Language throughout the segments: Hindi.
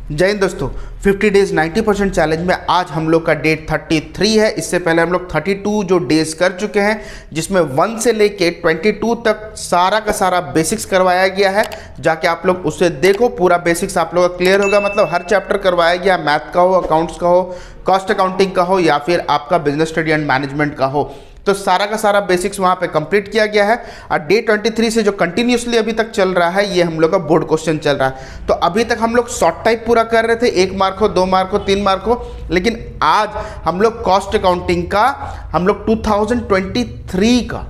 जय हिंद दोस्तों। 50 डेज 90% चैलेंज में आज हम लोग का डेट 33 है। इससे पहले हम लोग 32 जो डेज कर चुके हैं, जिसमें 1 से लेके 22 तक सारा का सारा बेसिक्स करवाया गया है। जाके आप लोग उसे देखो, पूरा बेसिक्स आप लोग का क्लियर होगा। मतलब हर चैप्टर करवाया गया, मैथ का हो, अकाउंट्स का हो, कॉस्ट अकाउंटिंग का हो या फिर आपका बिजनेस स्टडी एंड मैनेजमेंट का हो, तो सारा का सारा बेसिक्स वहाँ पे कंप्लीट किया गया है। और डे 23 से जो कंटिन्यूसली अभी तक चल रहा है, ये हम लोग का बोर्ड क्वेश्चन चल रहा है। तो अभी तक हम लोग शॉर्ट टाइप पूरा कर रहे थे, 1 मार्क हो, 2 मार्क हो, 3 मार्क हो, लेकिन आज हम लोग कॉस्ट अकाउंटिंग का हम लोग 2023 का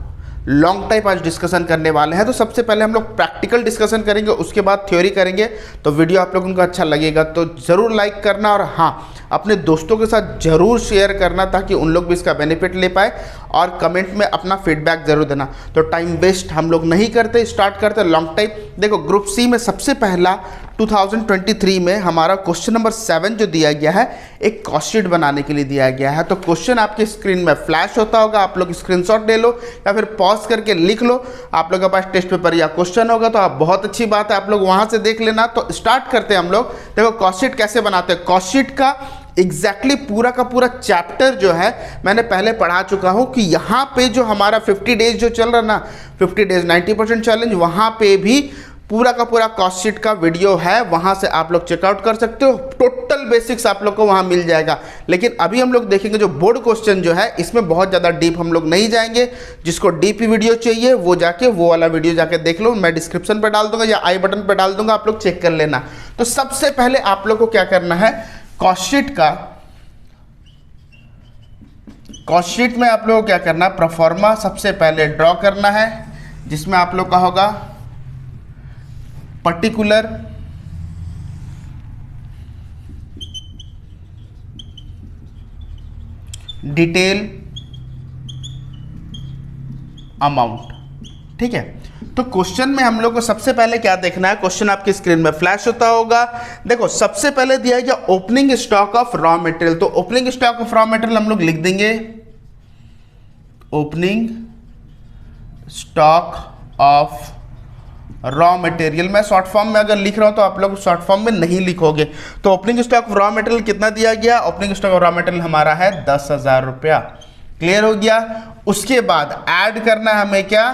लॉन्ग टाइप आज डिस्कशन करने वाले हैं। तो सबसे पहले हम लोग प्रैक्टिकल डिस्कशन करेंगे, उसके बाद थ्योरी करेंगे। तो वीडियो आप लोगों को अच्छा लगेगा तो ज़रूर लाइक करना, और हाँ, अपने दोस्तों के साथ ज़रूर शेयर करना ताकि उन लोग भी इसका बेनिफिट ले पाए, और कमेंट में अपना फीडबैक ज़रूर देना। तो टाइम वेस्ट हम लोग नहीं करते, स्टार्ट करते लॉन्ग टाइप। देखो, ग्रुप सी में सबसे पहला 2023 में हमारा क्वेश्चन नंबर 7 जो दिया गया है, एक कॉस्ट शीट बनाने के लिए दिया गया है। तो क्वेश्चन आपके स्क्रीन में फ्लैश होता होगा, आप लोग स्क्रीनशॉट ले लो या फिर पॉज करके लिख लो। आप लोग के पास टेस्ट पेपर या क्वेश्चन होगा तो आप बहुत अच्छी बात है, आप लोग वहाँ से देख लेना। तो स्टार्ट करते हैं हम लोग। देखो, कॉस्ट शीट कैसे बनाते हैं। कॉस्ट शीट का एग्जैक्टली पूरा का पूरा चैप्टर जो है मैंने पहले पढ़ा चुका हूं कि यहाँ पे जो हमारा 50 डेज जो चल रहा ना, 50 डेज 90% चैलेंज, वहाँ पे भी पूरा का पूरा कॉस्ट शीट का वीडियो है, वहाँ से आप लोग चेकआउट कर सकते हो। टोटल बेसिक्स आप लोग को वहाँ मिल जाएगा। लेकिन अभी हम लोग देखेंगे जो बोर्ड क्वेश्चन जो है, इसमें बहुत ज़्यादा डीप हम लोग नहीं जाएंगे। जिसको डीप वीडियो चाहिए वो जाके वो वाला वीडियो जाके देख लो, मैं डिस्क्रिप्शन पर डाल दूंगा या आई बटन पर डाल दूंगा, आप लोग चेक कर लेना। तो सबसे पहले आप लोग को क्या करना है, कॉस्ट शीट में आप लोगों को क्या करना है, प्रोफार्मा सबसे पहले ड्रॉ करना है, जिसमें आप लोग का होगा पर्टिकुलर डिटेल अमाउंट। ठीक है, तो क्वेश्चन में हम लोग को सबसे पहले क्या देखना है, क्वेश्चन आपकी स्क्रीन में फ्लैश होता होगा। देखो, सबसे पहले दिया गया opening stock of raw material. तो opening stock of raw material हम लोग लिख देंगे opening stock of raw material. मैं शॉर्ट फॉर्म में अगर लिख रहा हूं तो आप लोग शॉर्ट फॉर्म में नहीं लिखोगे। तो opening stock of raw material कितना दिया गया, opening stock of raw material हमारा है 10,000 रुपया। क्लियर हो गया। उसके बाद ऐड करना है हमें क्या,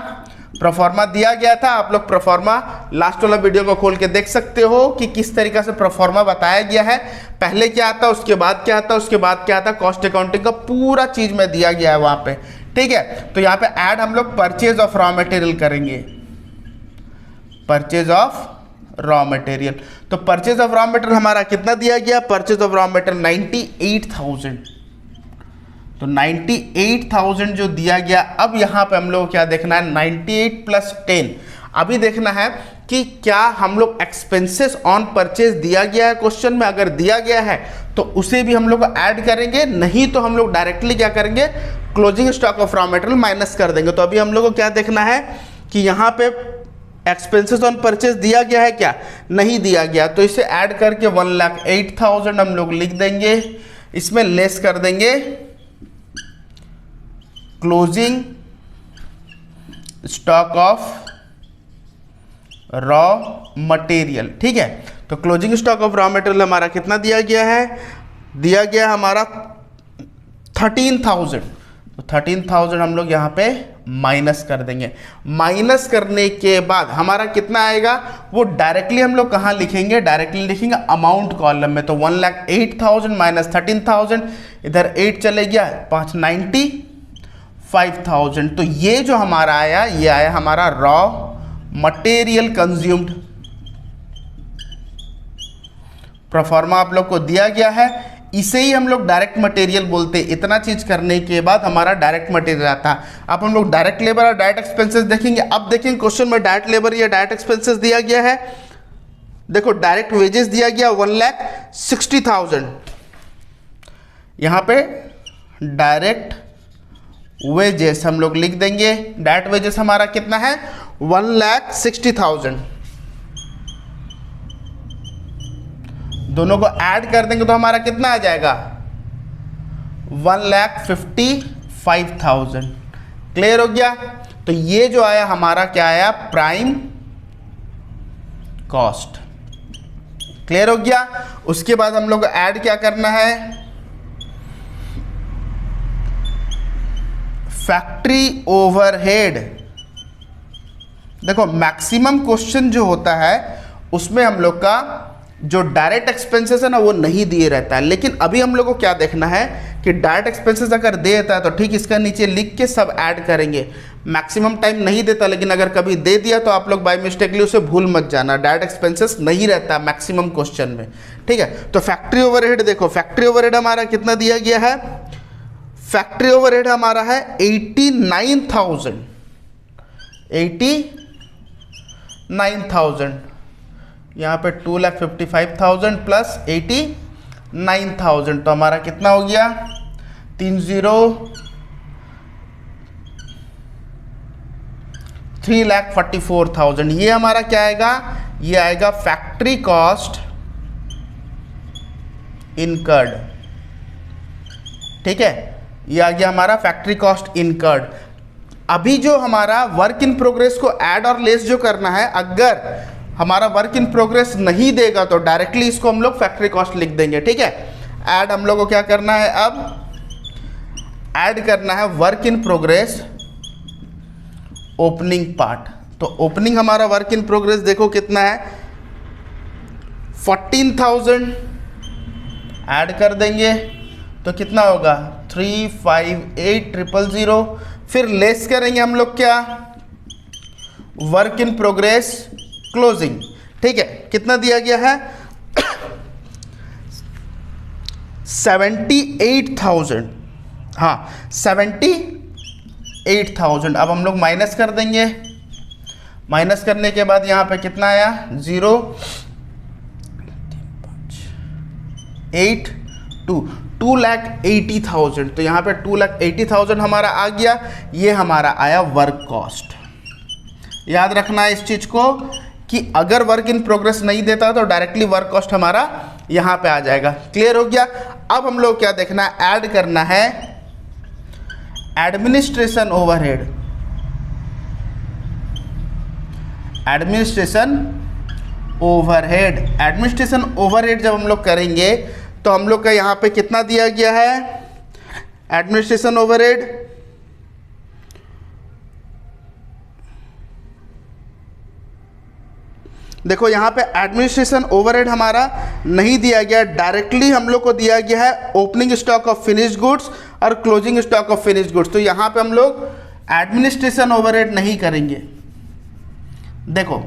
प्रोफार्मा दिया गया था। आप लोग प्रोफार्मा लास्ट वाला वीडियो को खोल के देख सकते हो कि किस तरीके से प्रोफार्मा बताया गया है। पहले क्या आता, उसके बाद क्या आता, उसके बाद क्या आता, कॉस्ट अकाउंटिंग का पूरा चीज में दिया गया है वहां पे। ठीक है, तो यहाँ पे ऐड हम लोग परचेज ऑफ रॉ मटेरियल करेंगे, परचेज ऑफ रॉ मटेरियल। तो परचेज ऑफ रॉ मटेरियल हमारा कितना दिया गया, परचेज ऑफ रॉ मटेरियल 98,000। तो 98,000 जो दिया गया। अब यहाँ पे हम लोग क्या देखना है, 98 + 10। अभी देखना है कि क्या हम लोग एक्सपेंसेस ऑन परचेज दिया गया है क्वेश्चन में। अगर दिया गया है तो उसे भी हम लोग ऐड करेंगे, नहीं तो हम लोग डायरेक्टली क्या करेंगे, closing stock of raw material minus कर देंगे। तो अभी हम लोग को क्या देखना है कि यहाँ पे एक्सपेंसेस ऑन परचेज दिया गया है क्या, नहीं दिया गया। तो इसे ऐड करके 1,08,000 हम लोग लिख देंगे, इसमें लेस कर देंगे closing stock of raw material. ठीक है, तो closing stock of raw material हमारा कितना दिया गया है, दिया गया हमारा 13,000। तो 13,000 हम लोग यहाँ पे माइनस कर देंगे। माइनस करने के बाद हमारा कितना आएगा, वो डायरेक्टली हम लोग कहाँ लिखेंगे, डायरेक्टली लिखेंगे अमाउंट कॉलम में। तो 1,08,000 माइनस 13,000, इधर 8 चले गया, 5 95,000। तो ये जो हमारा आया, ये आया हमारा रॉ मटेरियल कंज्यूम्ड। प्रोफार्मा आप लोग को दिया गया है, इसे ही हम लोग डायरेक्ट मटेरियल बोलते हैं। इतना चीज करने के बाद हमारा डायरेक्ट मटेरियल आता है। अब हम लोग डायरेक्ट लेबर और डायरेक्ट एक्सपेंसेस देखेंगे। अब देखेंगे क्वेश्चन में डायरेक्ट लेबर या डायरेक्ट एक्सपेंसेस दिया गया है। देखो, डायरेक्ट वेजेस दिया गया 1,60,000। यहां पे डायरेक्ट वेजेस हम लोग लिख देंगे, डायरेक्ट वेजेस हमारा कितना है 1,60,000। दोनों को ऐड कर देंगे तो हमारा कितना आ जाएगा 1,55,000। क्लियर हो गया। तो ये जो आया हमारा क्या आया, प्राइम कॉस्ट। क्लियर हो गया। उसके बाद हम लोग को ऐड क्या करना है, फैक्ट्री ओवरहेड। देखो मैक्सिमम क्वेश्चन जो होता है उसमें हम लोग का जो डायरेक्ट एक्सपेंसेस है ना वो नहीं दिए रहता है, लेकिन अभी हम लोग को क्या देखना है कि डायरेक्ट एक्सपेंसेस अगर दे देता है तो ठीक इसका नीचे लिख के सब ऐड करेंगे। मैक्सिमम टाइम नहीं देता, लेकिन अगर कभी दे दिया तो आप लोग बाय मिस्टेकली उसे भूल मत जाना, डायरेक्ट एक्सपेंसेस नहीं रहता मैक्सिमम क्वेश्चन में, ठीक है। तो फैक्ट्री ओवरहेड देखो, फैक्ट्री ओवरहेड हमारा कितना दिया गया है, फैक्ट्री ओवरहेड हमारा है 89,000, 89,000, यहाँ पे 2,55,000 प्लस 89,000, तो हमारा कितना हो गया 3,44,000। ये हमारा क्या आएगा, ये आएगा फैक्ट्री कॉस्ट इनकर्ड, ठीक है, ये आ गया हमारा फैक्ट्री कॉस्ट इनकर्ड। अभी जो हमारा वर्क इन प्रोग्रेस को ऐड और लेस जो करना है, अगर हमारा वर्क इन प्रोग्रेस नहीं देगा तो डायरेक्टली इसको हम लोग फैक्ट्री कॉस्ट लिख देंगे, ठीक है। ऐड हम लोग को क्या करना है, अब ऐड करना है work in progress opening part. तो ओपनिंग हमारा वर्क इन प्रोग्रेस देखो कितना है 14,000, ऐड कर देंगे तो कितना होगा 358,000। फिर लेस करेंगे हम लोग क्या, वर्क इन प्रोग्रेस क्लोजिंग, ठीक है, कितना दिया गया है 78,000, हाँ 78,000। अब हम लोग माइनस कर देंगे, माइनस करने के बाद यहाँ पे कितना आया 2,80,000, तो यहाँ पे 2,80,000 हमारा आ गया। ये हमारा आया वर्क कॉस्ट। याद रखना है इस चीज को कि अगर वर्क इन प्रोग्रेस नहीं देता तो डायरेक्टली वर्क कॉस्ट हमारा यहाँ पे आ जाएगा। क्लियर हो गया। अब हम लोग क्या देखना है, ऐड करना है administration overhead. Administration overhead, administration overhead जब हम लोग करेंगे तो हम लोग का यहाँ पे कितना दिया गया है एडमिनिस्ट्रेशन ओवरहेड, देखो यहाँ पे एडमिनिस्ट्रेशन ओवरहेड हमारा नहीं दिया गया, डायरेक्टली हम लोग को दिया गया है opening stock of finished goods और closing stock of finished goods. तो यहाँ पे हम लोग एडमिनिस्ट्रेशन ओवरहेड नहीं करेंगे। देखो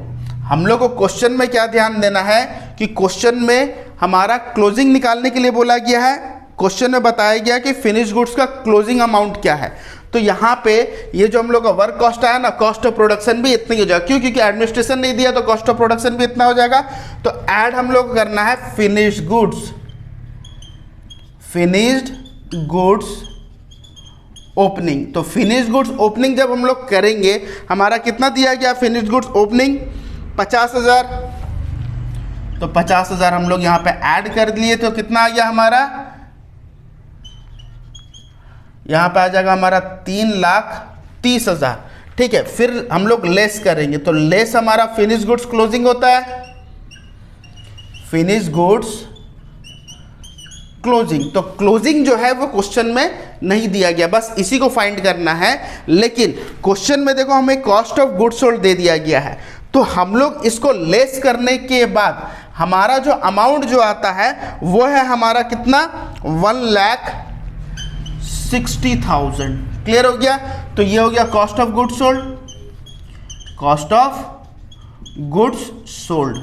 हम लोग को क्वेश्चन में क्या ध्यान देना है कि क्वेश्चन में हमारा क्लोजिंग निकालने के लिए बोला गया है, क्वेश्चन में बताया गया कि फिनिश गुड्स का क्लोजिंग अमाउंट क्या है। तो यहाँ पे ये जो हम लोग का वर्क कॉस्ट आया ना, कॉस्ट ऑफ प्रोडक्शन भी इतनी हो जाएगा। क्यों? क्योंकि एडमिनिस्ट्रेशन नहीं दिया तो कॉस्ट ऑफ प्रोडक्शन भी इतना हो जाएगा। तो ऐड हम लोग करना है finished goods, finished goods opening. तो फिनिश्ड गुड्स ओपनिंग जब हम लोग करेंगे, हमारा कितना दिया गया फिनिश्ड गुड्स ओपनिंग 50,000। तो 50,000 हम लोग यहाँ पे ऐड कर लिए तो कितना आ गया हमारा, यहाँ पे आ जाएगा हमारा 3,30,000। ठीक है, फिर हम लोग लेस करेंगे तो लेस हमारा फिनिश गुड्स क्लोजिंग होता है, फिनिश गुड्स क्लोजिंग। तो क्लोजिंग जो है वो क्वेश्चन में नहीं दिया गया, बस इसी को फाइंड करना है। लेकिन क्वेश्चन में देखो हमें कॉस्ट ऑफ गुड्स सोल्ड दे दिया गया है, तो हम लोग इसको लेस करने के बाद हमारा जो अमाउंट जो आता है वो है हमारा कितना 1,60,000। क्लियर हो गया। तो ये हो गया cost of goods sold, cost of goods sold,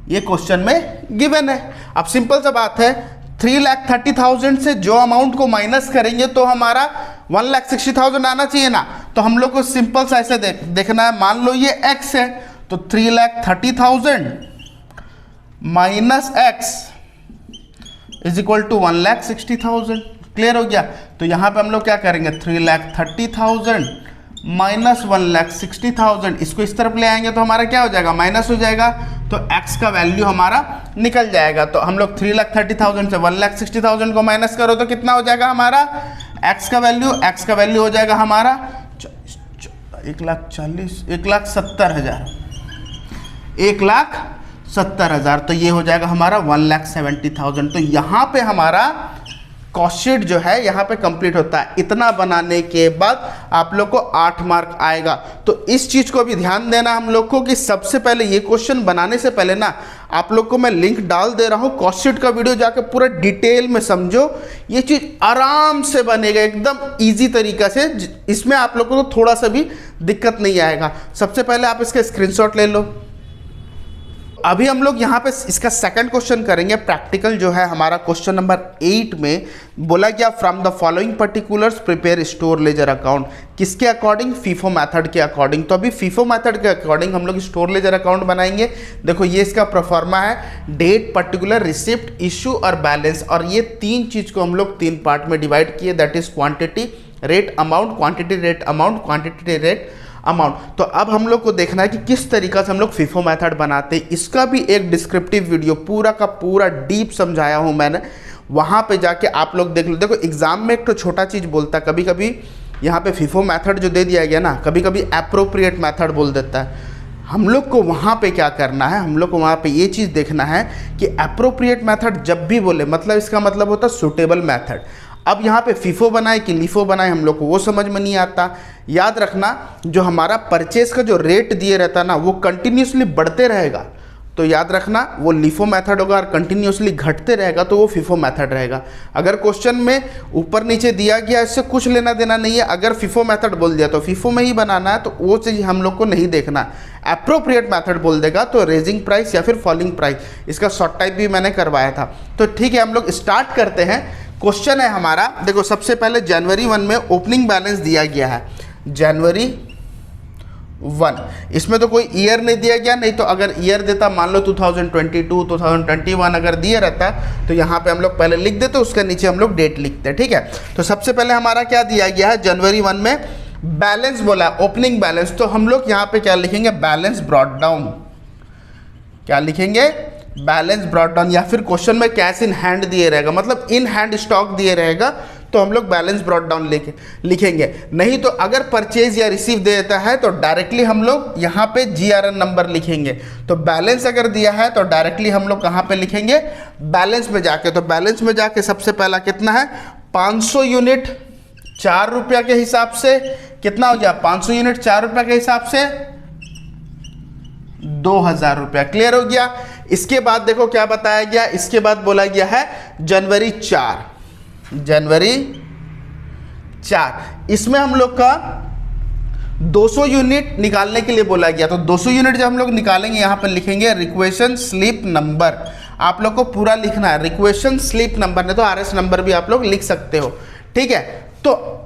ये क्वेश्चन में गिवन है। अब सिंपल सा बात है, 3,30,000 से जो अमाउंट को माइनस करेंगे तो हमारा 1,60,000 आना चाहिए ना। तो हम लोग को सिंपल सा ऐसे देखना है, मान लो ये x है तो 3,30,000 minus x is equal to 1,60,000। Clear हो गया। तो यहाँ पे हम लोग क्या करेंगे, 3,30,000 माइनस 1,60,000, इसको इस तरफ ले आएंगे तो हमारा क्या हो जाएगा, माइनस हो जाएगा, तो x का वैल्यू हमारा निकल जाएगा। तो हम लोग 3,30,000 से 1,60,000 को माइनस करो तो कितना हो जाएगा हमारा x का वैल्यू हो जाएगा हमारा 1,70,000, 1,70,000 70,000, तो ये हो जाएगा हमारा 1,70,000। तो यहाँ पे हमारा कॉस्ट शीट जो है यहाँ पे कंप्लीट होता है। इतना बनाने के बाद आप लोग को 8 मार्क आएगा। तो इस चीज़ को भी ध्यान देना हम लोग को कि सबसे पहले ये क्वेश्चन बनाने से पहले ना आप लोग को मैं लिंक डाल दे रहा हूँ, कॉस्ट शीट का वीडियो जाके पूरा डिटेल में समझो। ये चीज़ आराम से बनेगा एकदम ईजी तरीका से, इसमें आप लोगों को थोड़ा सा भी दिक्कत नहीं आएगा। सबसे पहले आप इसका स्क्रीनशॉट ले लो। अभी हम लोग यहाँ पे इसका सेकंड क्वेश्चन करेंगे। प्रैक्टिकल जो है हमारा क्वेश्चन नंबर 8 में बोला गया from the following particulars prepare store ledger account. किसके अकॉर्डिंग? फीफो मेथड के अकॉर्डिंग। तो अभी फीफो मेथड के अकॉर्डिंग हम लोग स्टोर लेजर अकाउंट बनाएंगे। देखो ये इसका प्रोफार्मा है, डेट, पर्टिकुलर, रिसिप्ट, इशू और बैलेंस। और ये 3 चीज़ को हम लोग 3 पार्ट में डिवाइड किए, that is quantity, rate, amount, quantity, rate, amount, quantity, rate, amount. तो अब हम लोग को देखना है कि किस तरीका से हम लोग फीफो मेथड बनाते हैं। इसका भी एक डिस्क्रिप्टिव वीडियो पूरा का पूरा डीप समझाया हूं मैंने, वहां पे जाके आप लोग देख लो। देखो एग्जाम में एक तो छोटा चीज़ बोलता है, कभी कभी यहाँ पे फीफो मेथड जो दे दिया गया ना, कभी कभी एप्रोप्रिएट मेथड बोल देता है। हम लोग को वहाँ पे क्या करना है, हम लोग को वहाँ पे ये चीज़ देखना है कि एप्रोप्रिएट मेथड जब भी बोले मतलब इसका मतलब होता है सुटेबल मेथड। अब यहाँ पे फीफो बनाए कि लीफो बनाए हम लोग को वो समझ में नहीं आता। याद रखना जो हमारा परचेज का जो रेट दिए रहता है ना वो कंटिन्यूसली बढ़ते रहेगा, तो याद रखना वो लीफो मेथड होगा। और कंटिन्यूसली घटते रहेगा तो वो फीफो मेथड रहेगा। अगर क्वेश्चन में ऊपर नीचे दिया गया इससे कुछ लेना देना नहीं है। अगर फीफो मेथड बोल दिया तो फीफो में ही बनाना है, तो वो चीज़ हम लोग को नहीं देखना। एप्रोप्रिएट मेथड बोल देगा तो रेजिंग प्राइस या फिर फॉलिंग प्राइस, इसका शॉर्ट टाइप भी मैंने करवाया था। तो ठीक है, हम लोग स्टार्ट करते हैं। क्वेश्चन है हमारा, देखो सबसे पहले जनवरी 1 में ओपनिंग बैलेंस दिया गया है, जनवरी 1। इसमें तो कोई ईयर नहीं दिया गया, नहीं तो अगर ईयर देता मान लो 2022 2021 अगर दिया रहता तो यहाँ पे हम लोग पहले लिख देते, उसके नीचे हम लोग डेट लिखते हैं। ठीक है, तो सबसे पहले हमारा क्या दिया गया है, जनवरी 1 में बैलेंस बोला है, ओपनिंग बैलेंस। तो हम लोग यहाँ पे क्या लिखेंगे, बैलेंस ब्रॉट डाउन। क्या लिखेंगे, बैलेंस ब्रॉट डाउन। या फिर क्वेश्चन में कैश इन हैंड दिए रहेगा, मतलब इन हैंड स्टॉक दिए रहेगा, तो हम लोग बैलेंस ब्रॉट डाउन लिखेंगे। नहीं तो अगर परचेज या रिसीव देता है तो डायरेक्टली हम लोग यहाँ पे GRN नंबर लिखेंगे। तो बैलेंस अगर दिया है तो डायरेक्टली हम लोग कहाँ पे लिखेंगे, बैलेंस में जाके। तो बैलेंस में जाके सबसे पहला कितना है, 500 यूनिट 4 रुपया के हिसाब से कितना हो गया, 500 यूनिट 4 रुपया के हिसाब से 2000 रुपया। क्लियर हो गया। इसके बाद देखो क्या बताया गया, इसके बाद बोला गया है जनवरी 4, जनवरी 4। इसमें हम लोग का 200 यूनिट निकालने के लिए बोला गया। तो 200 यूनिट जब हम लोग निकालेंगे यहाँ पर लिखेंगे रिक्वेशन स्लिप नंबर। आप लोग को पूरा लिखना है, रिक्वेशन स्लिप नंबर, नहीं तो RS नंबर भी आप लोग लिख सकते हो। ठीक है, तो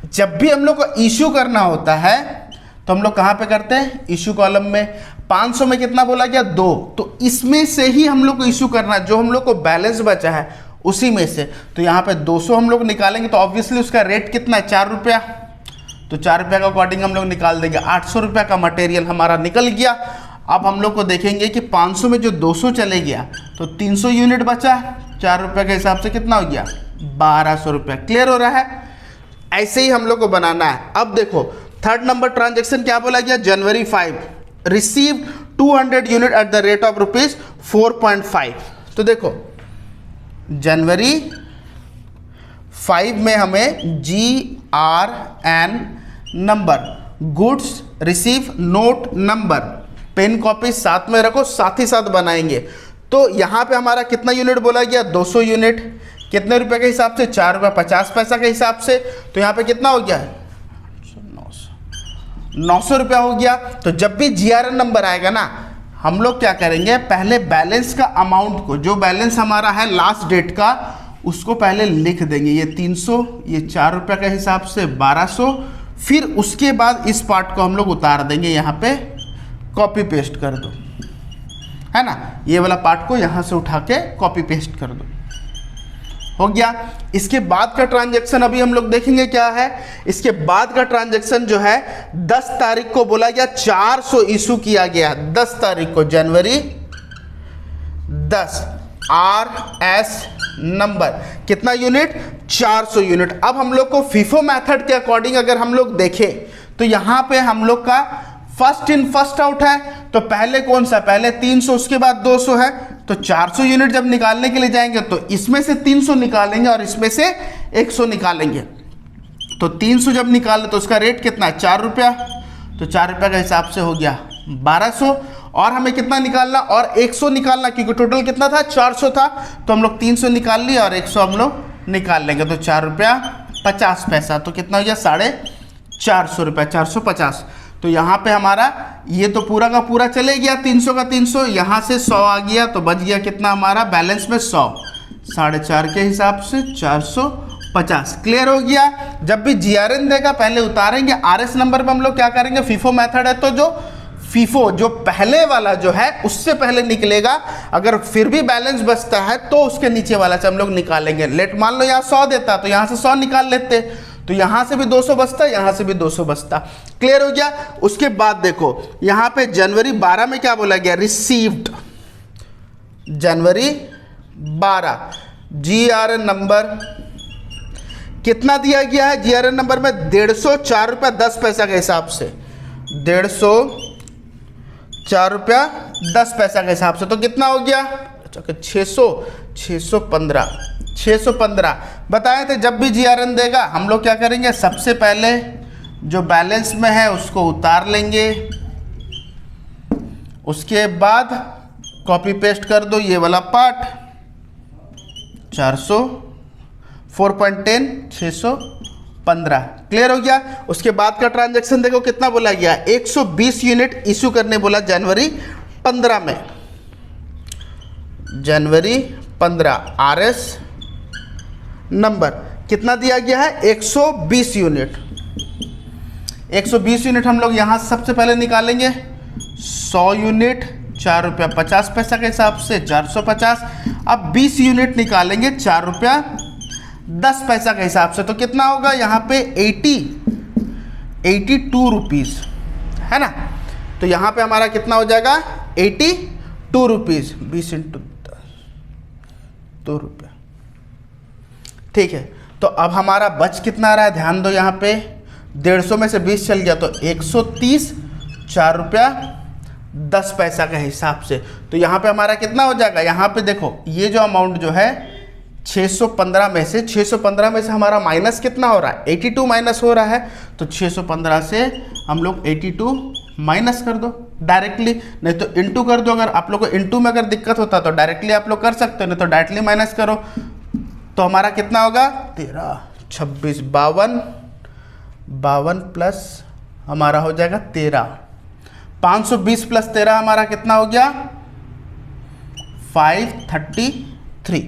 जब भी हम लोग को इश्यू करना होता है तो हम लोग कहाँ पे करते हैं, इश्यू कॉलम में। 500 में कितना बोला गया, 2, तो इसमें से ही हम लोग को इश्यू करना है, जो हम लोग को बैलेंस बचा है उसी में से। तो यहाँ पे 200 हम लोग निकालेंगे तो ऑब्वियसली उसका रेट कितना है, 4 रुपया। तो 4 रुपया का अकॉर्डिंग हम लोग निकाल देंगे। 800 रुपया का मटेरियल हमारा निकल गया। अब हम लोग को देखेंगे कि 500 में जो 200 चले गया तो 300 यूनिट बचा, 4 रुपये के हिसाब से कितना हो गया, 1200 रुपया। क्लियर हो रहा है, ऐसे ही हम लोग को बनाना है। अब देखो थर्ड नंबर ट्रांजेक्शन क्या बोला गया, January 5 receive 200 unit at the rate of rupees 4.5। तो देखो जनवरी 5 में हमें GRN number, goods receive note number, pen copy साथ में रखो, साथ ही साथ बनाएंगे। तो यहाँ पे हमारा कितना यूनिट बोला गया, 200 यूनिट। कितने रुपए के हिसाब से, 4 रुपये 50 पैसा के हिसाब से। तो यहाँ पे कितना हो गया, 900 रुपया हो गया। तो जब भी GRN नंबर आएगा ना, हम लोग क्या करेंगे, पहले बैलेंस का अमाउंट को, जो बैलेंस हमारा है लास्ट डेट का, उसको पहले लिख देंगे। ये 300, ये 4 रुपये के हिसाब से 1200। फिर उसके बाद इस पार्ट को हम लोग उतार देंगे, यहाँ पे कॉपी पेस्ट कर दो, है ना। ये वाला पार्ट को यहाँ से उठा के कॉपी पेस्ट कर दो, हो गया। इसके बाद का ट्रांजैक्शन अभी हम लोग देखेंगे क्या है। इसके बाद का ट्रांजैक्शन जो है 10 तारीख को बोला गया 400 इशू किया गया, 10 तारीख को, जनवरी 10। RS नंबर कितना यूनिट, 400 यूनिट। अब हम लोग को फीफो मेथड के अकॉर्डिंग अगर हम लोग देखें तो यहाँ पे हम लोग का फर्स्ट इन फर्स्ट आउट है, तो पहले कौन सा, पहले 300 उसके बाद 200 है, तो 400 यूनिट जब निकालने के लिए जाएंगे तो इसमें से 300 निकालेंगे और इसमें से 100 निकालेंगे। तो 300 जब निकाले तो उसका रेट कितना है, 4 रुपया, तो 4 रुपया के हिसाब से हो गया 1200। और हमें कितना निकालना, और 100 निकालना, क्योंकि टोटल कितना था 400 था, तो हम लोग 300 निकाल लिए और 100 हम लोग निकाल लेंगे, तो 4 रुपया 50 पैसा, तो कितना हो गया 450 रुपया, 450। तो यहाँ पे हमारा ये तो पूरा का पूरा चले गया, 300 का 300, यहाँ से 100 आ गया, तो बच गया कितना हमारा बैलेंस में 100, 4.5 के हिसाब से 450। क्लियर हो गया। जब भी जीआरएन देगा पहले उतारेंगे, आरएस नंबर में हम लोग क्या करेंगे, फीफो मेथड है तो जो फीफो जो पहले वाला जो है उससे पहले निकलेगा, अगर फिर भी बैलेंस बचता है तो उसके नीचे वाला से हम लोग निकालेंगे। लेट मान लो यहाँ 100 देता तो यहाँ से 100 निकाल लेते, तो यहाँ से भी 200 बचता, यहाँ से भी 200 बचता। क्लियर हो गया। उसके बाद देखो यहाँ पे जनवरी 12 में क्या बोला गया, रिसीव्ड जनवरी 12, जीआरएन नंबर कितना दिया गया है, जीआरएन नंबर में 150 रुपया 10 पैसा के हिसाब से, 150 रुपया 10 पैसा के हिसाब से, तो कितना हो गया 615 बताए थे। जब भी जीआरएन देगा हम लोग क्या करेंगे, सबसे पहले जो बैलेंस में है उसको उतार लेंगे, उसके बाद कॉपी पेस्ट कर दो ये वाला पार्ट, 400 4.10 615। क्लियर हो गया। उसके बाद का ट्रांजैक्शन देखो कितना बोला गया, 120 यूनिट इशू करने बोला जनवरी 15 में, जनवरी 15 आरएस नंबर कितना दिया गया है, 120 यूनिट। 120 यूनिट हम लोग यहाँ सबसे पहले निकालेंगे, 100 यूनिट 4 रुपया 50 पैसा के हिसाब से 450। अब 20 यूनिट निकालेंगे 4 रुपया 10 पैसा के हिसाब से, तो कितना होगा यहाँ पे 82 रुपीज़ है ना। तो यहाँ पे हमारा कितना हो जाएगा 82 रुपीज़, 20 × 2 रुपया। ठीक है, तो अब हमारा बच कितना आ रहा है, ध्यान दो यहाँ पे 150 में से 20 चल गया तो 130, 4 रुपया 10 पैसा के हिसाब से। तो यहाँ पे हमारा कितना हो जाएगा, यहाँ पे देखो ये जो अमाउंट जो है 615 में से, 615 में से हमारा माइनस कितना हो रहा है, 82 माइनस हो रहा है, तो 615 से हम लोग 82 माइनस कर दो डायरेक्टली, नहीं तो इंटू कर दो। अगर आप लोग को इंटू में अगर दिक्कत होता तो डायरेक्टली आप लोग कर सकते हो, नहीं तो डायरेक्टली माइनस करो। तो हमारा कितना होगा 13, 26, 52 प्लस हमारा हो जाएगा 13, 520 प्लस 13 हमारा कितना हो गया 533।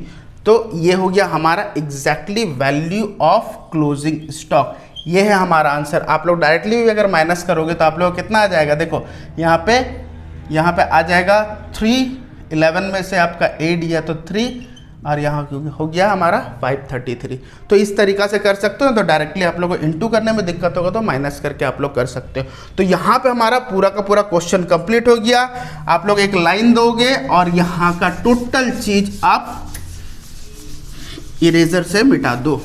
तो ये हो गया हमारा exactly value of closing stock. ये है हमारा आंसर। आप लोग डायरेक्टली भी अगर माइनस करोगे तो आप लोग कितना आ जाएगा, देखो यहाँ पे आ जाएगा 311 में से आपका 8 दिया तो 3 और यहाँ हो गया हमारा 533। तो इस तरीका से कर सकते हो। तो डायरेक्टली आप लोग को इंटू करने में दिक्कत होगा तो माइनस करके आप लोग कर सकते हो। तो यहाँ पे हमारा पूरा का पूरा क्वेश्चन कंप्लीट हो गया। आप लोग एक लाइन दोगे और यहाँ का टोटल चीज आप इरेजर से मिटा दो,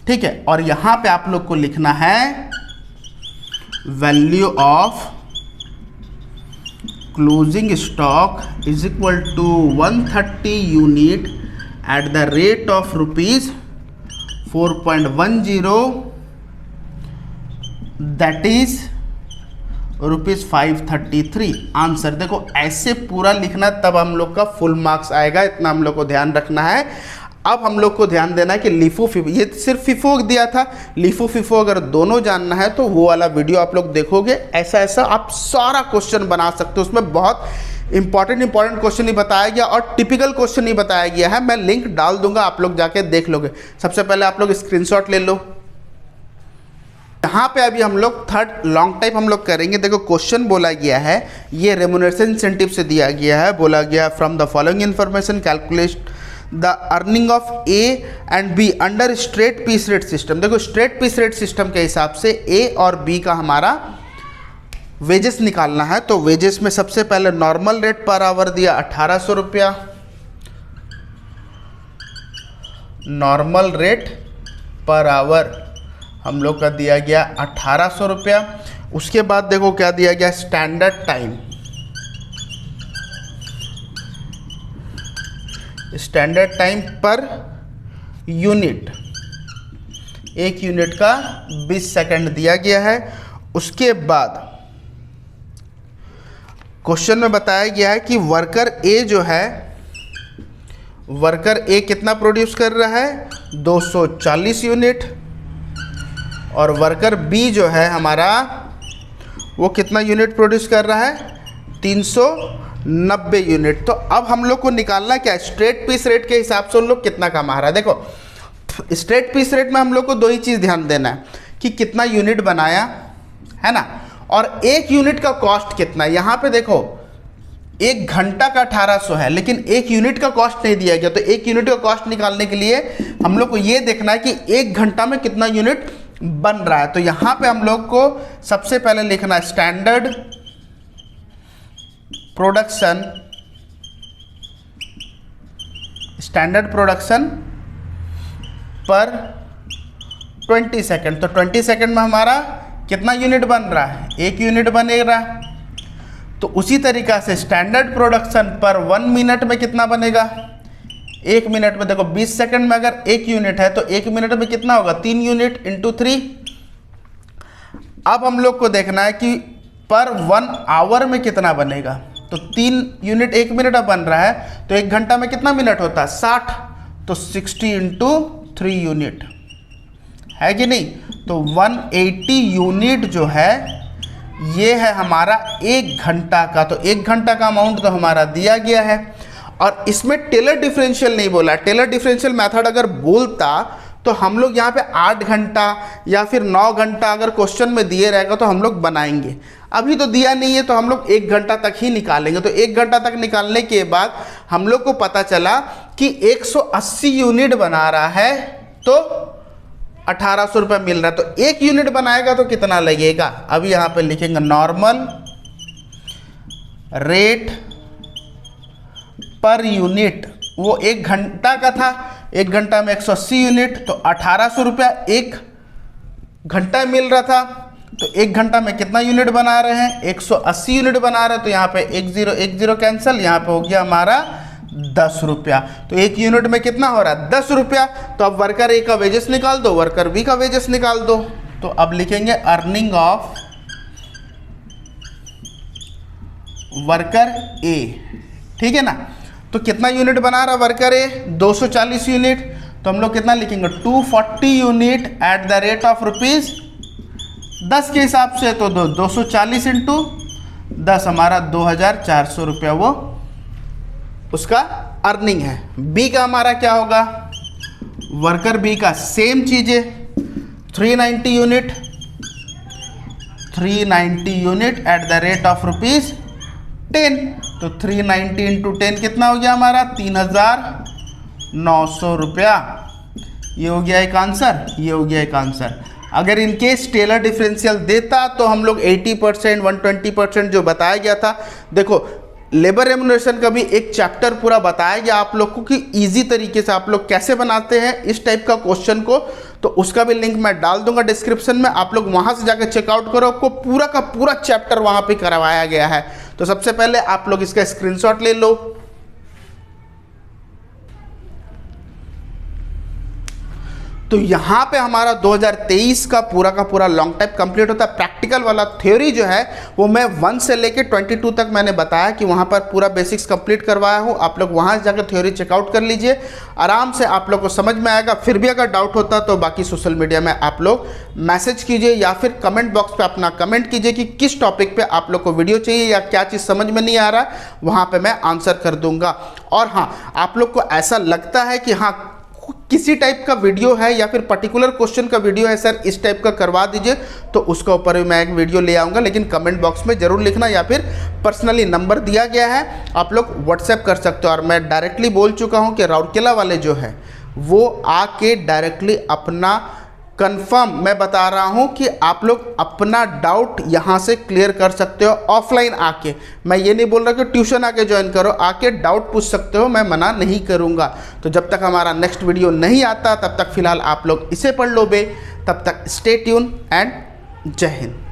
ठीक है। और यहाँ पे आप लोग को लिखना है value of closing stock is equal to 130 unit at the rate of rupees 4.10 that is rupees 533। Answer देखो ऐसे पूरा लिखना तब हम लोग का फुल मार्क्स आएगा, इतना हम लोग को ध्यान रखना है। अब हम लोग को ध्यान देना है कि लिफो फिफो, ये सिर्फ फिफो दिया था, लिफो फिफो अगर दोनों जानना है तो वो वाला वीडियो आप लोग देखोगे। ऐसा ऐसा आप सारा क्वेश्चन बना सकते हो, उसमें बहुत इंपॉर्टेंट क्वेश्चन ही बताया गया और टिपिकल क्वेश्चन ही बताया गया है। मैं लिंक डाल दूंगा, आप लोग जाके देख लोगे। सबसे पहले आप लोग स्क्रीनशॉट ले लो। यहाँ पे अभी हम लोग थर्ड लॉन्ग टाइप हम लोग करेंगे। देखो क्वेश्चन बोला गया है, ये रेम्यूनरेशन इंसेंटिव से दिया गया है। बोला गया from the following information calculate the earning of A and B under straight piece rate system. देखो स्ट्रेट पीस रेट सिस्टम के हिसाब से ए और बी का हमारा वेजेस निकालना है। तो वेजेस में सबसे पहले नॉर्मल रेट पर आवर दिया 1800 रुपया, नॉर्मल रेट पर आवर हम लोग का दिया गया 1800 रुपया। उसके बाद देखो क्या दिया गया, standard time. Standard time per unit, एक यूनिट का 20 सेकंड दिया गया है। उसके बाद क्वेश्चन में बताया गया है कि वर्कर ए जो है, वर्कर ए कितना प्रोड्यूस कर रहा है, 240 यूनिट, और वर्कर बी जो है हमारा वो कितना यूनिट प्रोड्यूस कर रहा है, 390 यूनिट। तो अब हम लोग को निकालना क्या है, स्ट्रेट पीस रेट के हिसाब से उन लोग कितना कमा रहा है। देखो स्ट्रेट पीस रेट में हम लोग को दो ही चीज़ ध्यान देना है कि कितना यूनिट बनाया है ना, और एक यूनिट का कॉस्ट कितना है। यहाँ पे देखो एक घंटा का 1800 है, लेकिन एक यूनिट का कॉस्ट नहीं दिया गया। तो एक यूनिट का कॉस्ट निकालने के लिए हम लोग को ये देखना है कि एक घंटा में कितना यूनिट बन रहा है। तो यहाँ पे हम लोग को सबसे पहले लिखना है स्टैंडर्ड प्रोडक्शन, स्टैंडर्ड प्रोडक्शन पर 20 सेकंड। तो 20 सेकंड में हमारा कितना यूनिट बन रहा है, एक यूनिट बनेगा। तो उसी तरीक़ा से स्टैंडर्ड प्रोडक्शन पर 1 मिनट में कितना बनेगा, एक मिनट में। देखो 20 सेकंड में अगर एक यूनिट है तो एक मिनट में कितना होगा, 3 यूनिट इंटू 3। अब हम लोग को देखना है कि पर 1 आवर में कितना बनेगा। तो 3 यूनिट एक मिनट बन रहा है, तो एक घंटा में कितना मिनट होता है, 60। तो 60 इंटू 3 यूनिट है कि नहीं। तो 180 यूनिट जो है ये है हमारा एक घंटा का। तो एक घंटा का अमाउंट तो हमारा दिया गया है। और इसमें टेलर डिफरेंशियल नहीं बोला। टेलर डिफरेंशियल मेथड अगर बोलता तो हम लोग यहाँ पे 8 घंटा या फिर 9 घंटा अगर क्वेश्चन में दिए रहेगा तो हम लोग बनाएंगे। अभी तो दिया नहीं है तो हम लोग 1 घंटा तक ही निकालेंगे। तो 1 घंटा तक निकालने के बाद हम लोग को पता चला कि 180 यूनिट बना रहा है तो 1800 रुपये मिल रहा है। तो एक यूनिट बनाएगा तो कितना लगेगा, अभी यहाँ पे लिखेंगे नॉर्मल रेट पर यूनिट। वो 1 घंटा का था, 1 घंटा में 180 यूनिट, तो 1800 रुपया 1 घंटा मिल रहा था। तो 1 घंटा में कितना यूनिट बना रहे हैं, 180 यूनिट बना रहे हैं। तो यहाँ पे 1 0 कैंसिल, यहाँ पे हो गया हमारा 10 रुपया। तो एक यूनिट में कितना हो रहा है, 10 रुपया। तो अब वर्कर ए का वेजेस निकाल दो, वर्कर बी का वेजेस निकाल दो। तो अब लिखेंगे अर्निंग ऑफ वर्कर ए, ठीक है ना। तो कितना यूनिट बना रहा वर्कर ए, 240 यूनिट। तो हम लोग कितना लिखेंगे, 240 unit at the rate of ₹10 के हिसाब से। तो 240 इंटू 10 हमारा 2400 रुपया वो उसका अर्निंग है। बी का हमारा क्या होगा, वर्कर बी का सेम चीज़ें 390 unit, 390 unit at the rate of ₹10। तो 390 इंटू 10 कितना हो गया हमारा, 3900 रुपया। ये हो गया एक आंसर, ये हो गया एक आंसर। अगर इनकेस टेलर डिफरेंशियल देता तो हम लोग 80%, 120% जो बताया गया था। देखो लेबर रेम्युनरेशन का भी एक चैप्टर पूरा बताया गया आप लोग को कि इजी तरीके से आप लोग कैसे बनाते हैं इस टाइप का क्वेश्चन को। तो उसका भी लिंक मैं डाल दूंगा डिस्क्रिप्शन में, आप लोग वहां से जाकर चेकआउट करो। आपको पूरा का पूरा चैप्टर वहां पे करवाया गया है। तो सबसे पहले आप लोग इसका स्क्रीनशॉट ले लो। तो यहाँ पे हमारा 2023 का पूरा लॉन्ग टाइप कंप्लीट होता है। प्रैक्टिकल वाला थ्योरी जो है वो मैं 1 से लेके 22 तक मैंने बताया कि वहाँ पर पूरा बेसिक्स कंप्लीट करवाया हूँ। आप लोग वहाँ से जाकर थ्योरी चेकआउट कर लीजिए, आराम से आप लोग को समझ में आएगा। फिर भी अगर डाउट होता तो बाकी सोशल मीडिया में आप लोग मैसेज कीजिए या फिर कमेंट बॉक्स पे अपना कमेंट कीजिए कि किस टॉपिक पे आप लोग को वीडियो चाहिए या क्या चीज़ समझ में नहीं आ रहा, वहाँ पे मैं आंसर कर दूंगा। और हाँ, आप लोग को ऐसा लगता है कि हाँ किसी टाइप का वीडियो है या फिर पर्टिकुलर क्वेश्चन का वीडियो है सर इस टाइप का करवा दीजिए, तो उसका ऊपर भी मैं एक वीडियो ले आऊँगा। लेकिन कमेंट बॉक्स में ज़रूर लिखना या फिर पर्सनली नंबर दिया गया है, आप लोग व्हाट्सएप कर सकते हो। और मैं डायरेक्टली बोल चुका हूँ कि राउरकेला वाले जो है वो आके डायरेक्टली अपना कंफर्म मैं बता रहा हूं कि आप लोग अपना डाउट यहां से क्लियर कर सकते हो ऑफलाइन आके। मैं ये नहीं बोल रहा कि ट्यूशन आके ज्वाइन करो, आके डाउट पूछ सकते हो, मैं मना नहीं करूंगा। तो जब तक हमारा नेक्स्ट वीडियो नहीं आता तब तक फिलहाल आप लोग इसे पढ़ लो बे। तब तक स्टे ट्यून एंड जय हिंद।